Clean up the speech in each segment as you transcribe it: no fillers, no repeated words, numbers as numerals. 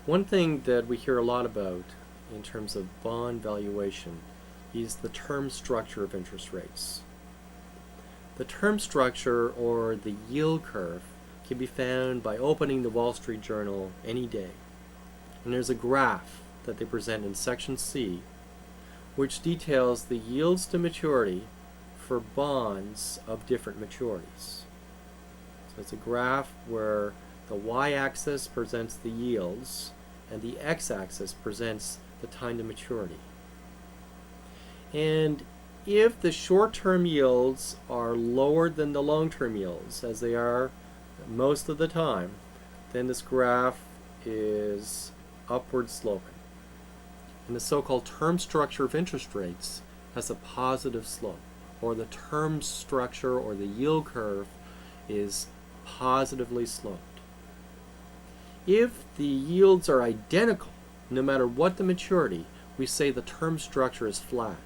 One thing that we hear a lot about in terms of bond valuation is the term structure of interest rates. The term structure, or the yield curve, can be found by opening the Wall Street Journal any day. And there's a graph that they present in section C, which details the yields to maturity for bonds of different maturities. So it's a graph where the y-axis presents the yields and the x-axis presents the time to maturity. And if the short-term yields are lower than the long-term yields, as they are most of the time, then this graph is upward sloping. And the so-called term structure of interest rates has a positive slope, or the term structure or the yield curve is positively sloped. If the yields are identical, no matter what the maturity, we say the term structure is flat.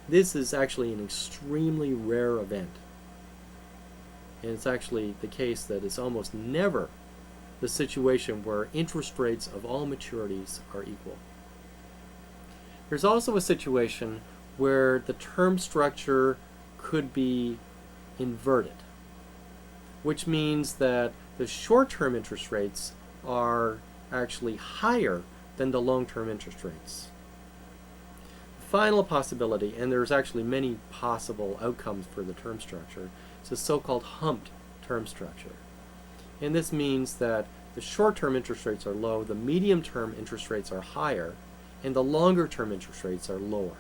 This is actually an extremely rare event. And it's actually the case that it's almost never the situation where interest rates of all maturities are equal. There's also a situation where the term structure could be inverted, which means that the short-term interest rates are actually higher than the long-term interest rates. The final possibility, and there's actually many possible outcomes for the term structure, is the so-called humped term structure. And this means that the short-term interest rates are low, the medium-term interest rates are higher, and the longer-term interest rates are lower.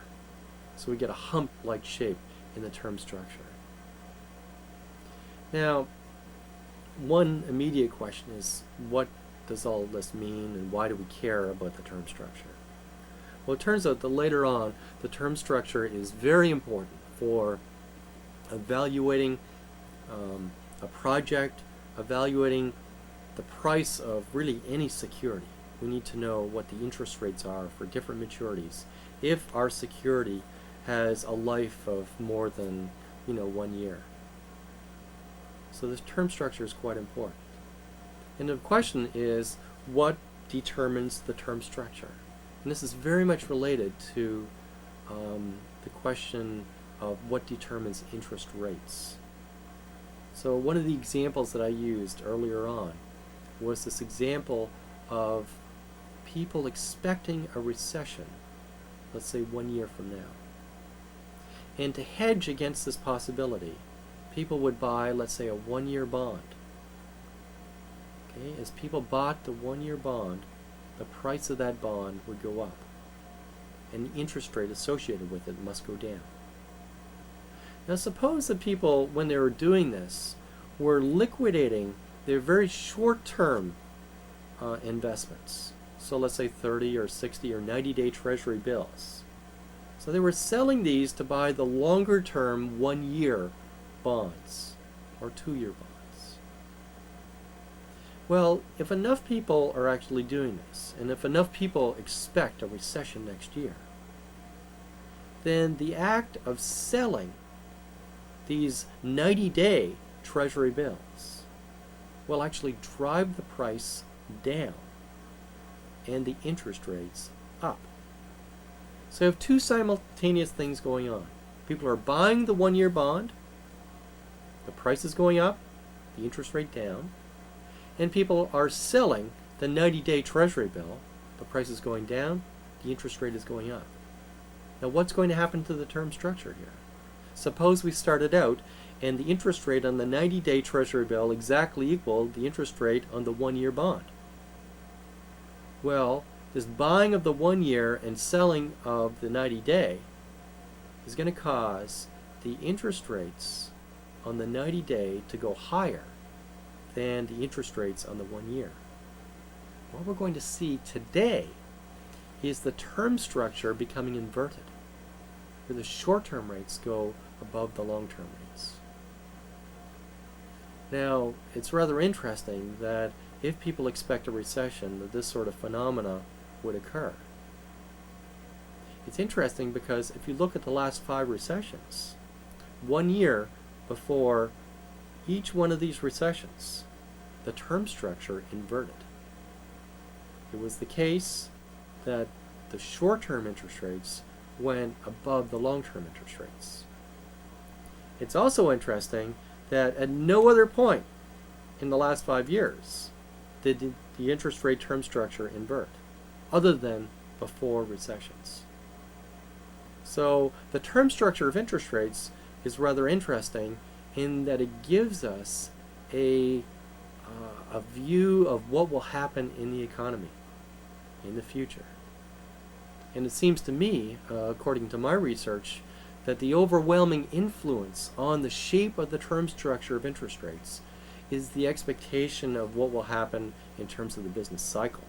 So we get a hump-like shape in the term structure. Now, one immediate question is, what does all this mean, and why do we care about the term structure? Well, it turns out that later on, the term structure is very important for evaluating a project, evaluating the price of really any security. We need to know what the interest rates are for different maturities if our security has a life of more than 1 year. So this term structure is quite important. And the question is, what determines the term structure? And this is very much related to the question of what determines interest rates. So one of the examples that I used earlier on was this example of people expecting a recession, let's say 1 year from now. And to hedge against this possibility, people would buy, let's say, a 1-year bond. Okay? As people bought the 1-year bond, the price of that bond would go up, and the interest rate associated with it must go down. Now suppose that people, when they were doing this, were liquidating their very short-term investments. So let's say 30 or 60 or 90-day treasury bills. So they were selling these to buy the longer-term 1-year bonds or 2-year bonds. Well, if enough people are actually doing this, and if enough people expect a recession next year, then the act of selling these 90-day treasury bills will actually drive the price down and the interest rates up. So you have two simultaneous things going on. People are buying the 1-year bond, the price is going up, the interest rate down, and people are selling the 90-day treasury bill, the price is going down, the interest rate is going up. Now what's going to happen to the term structure here? Suppose we started out and the interest rate on the 90-day treasury bill exactly equaled the interest rate on the 1-year bond. Well, this buying of the 1 year and selling of the 90-day is going to cause the interest rates on the 90-day to go higher than the interest rates on the 1 year. What we're going to see today is the term structure becoming inverted, where the short-term rates go above the long-term rates. Now, it's rather interesting that if people expect a recession, that this sort of phenomena would occur. It's interesting because if you look at the last 5 recessions, 1 year before each one of these recessions, the term structure inverted. It was the case that the short-term interest rates went above the long-term interest rates. It's also interesting that at no other point in the last 5 years did the interest rate term structure invert, other than before recessions. So the term structure of interest rates is rather interesting in that it gives us a view of what will happen in the economy in the future. And it seems to me, according to my research, that the overwhelming influence on the shape of the term structure of interest rates is the expectation of what will happen in terms of the business cycle.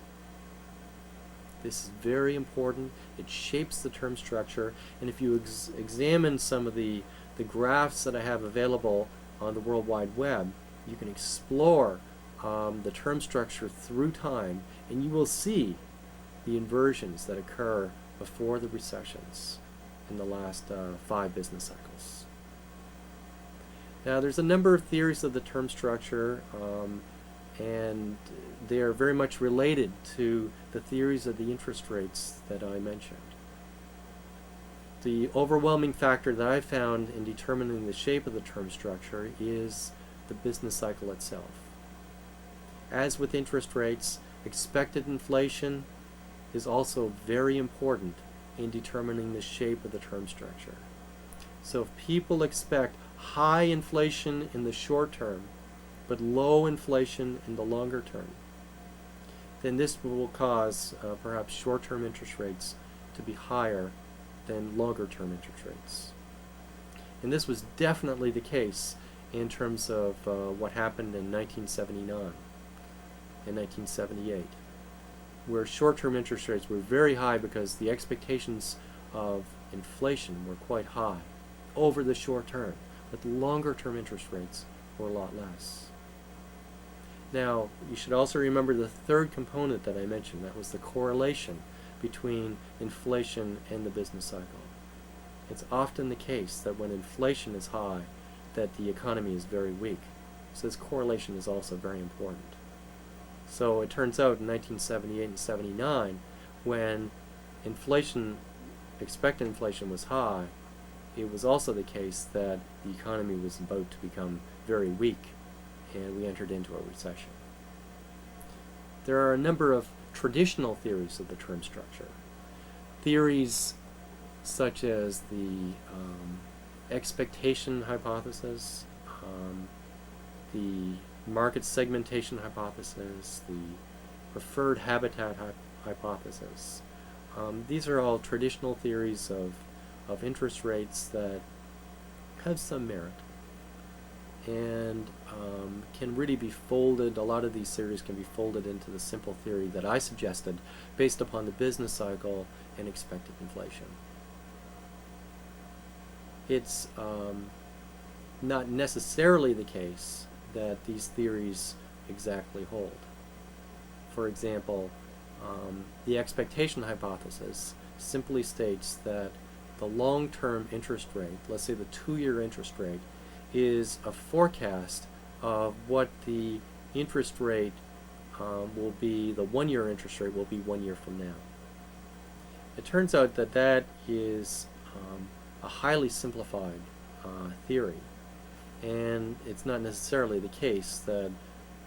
This is very important. It shapes the term structure, and if you examine some of the graphs that I have available on the World Wide Web, you can explore the term structure through time, and you will see the inversions that occur before the recessions in the last 5 business cycles. Now, there's a number of theories of the term structure, and they are very much related to the theories of the interest rates that I mentioned. The overwhelming factor that I found in determining the shape of the term structure is the business cycle itself. As with interest rates, expected inflation is also very important in determining the shape of the term structure. So if people expect high inflation in the short term, but low inflation in the longer term, then this will cause perhaps short-term interest rates to be higher than longer-term interest rates. And this was definitely the case in terms of what happened in 1979 and 1978, where short-term interest rates were very high because the expectations of inflation were quite high over the short term, but the longer-term interest rates were a lot less. Now, you should also remember the third component that I mentioned. That was the correlation between inflation and the business cycle. It's often the case that when inflation is high, that the economy is very weak. So this correlation is also very important. So it turns out in 1978 and 79, when expected inflation was high, it was also the case that the economy was about to become very weak, and we entered into a recession. There are a number of traditional theories of the term structure. Theories such as the expectation hypothesis, the market segmentation hypothesis, the preferred habitat hypothesis. These are all traditional theories of interest rates that have some merit and can really be folded. A lot of these theories can be folded into the simple theory that I suggested based upon the business cycle and expected inflation. It's not necessarily the case that these theories exactly hold. For example, the expectation hypothesis simply states that the long-term interest rate, let's say the 2-year interest rate, is a forecast of what the interest rate will be, the 1-year interest rate will be 1 year from now. It turns out that that is a highly simplified theory, and it's not necessarily the case that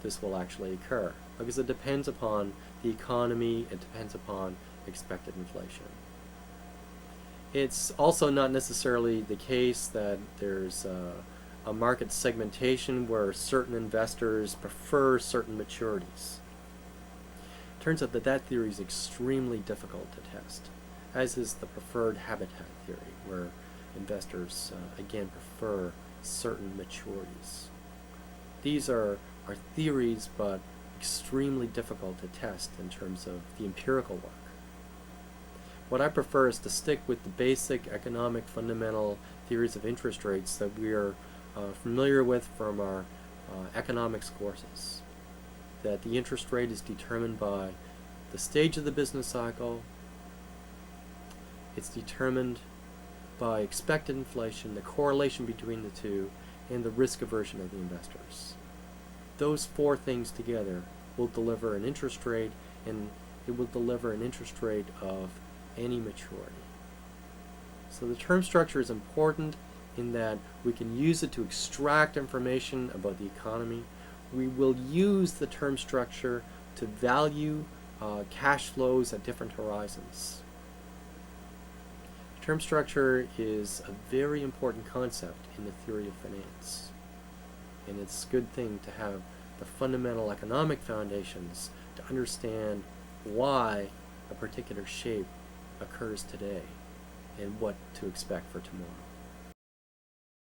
this will actually occur, because it depends upon the economy, it depends upon expected inflation. It's also not necessarily the case that there's a market segmentation where certain investors prefer certain maturities. It turns out that that theory is extremely difficult to test, as is the preferred habitat theory, where investors again prefer certain maturities. These are theories, but extremely difficult to test in terms of the empirical work. What I prefer is to stick with the basic economic fundamental theories of interest rates that we are familiar with from our economics courses. That the interest rate is determined by the stage of the business cycle, it's determined by expected inflation, the correlation between the two, and the risk aversion of the investors. Those 4 things together will deliver an interest rate, and it will deliver an interest rate of any maturity. So the term structure is important in that we can use it to extract information about the economy. We will use the term structure to value cash flows at different horizons. Term structure is a very important concept in the theory of finance. And it's a good thing to have the fundamental economic foundations to understand why a particular shape occurs today and what to expect for tomorrow.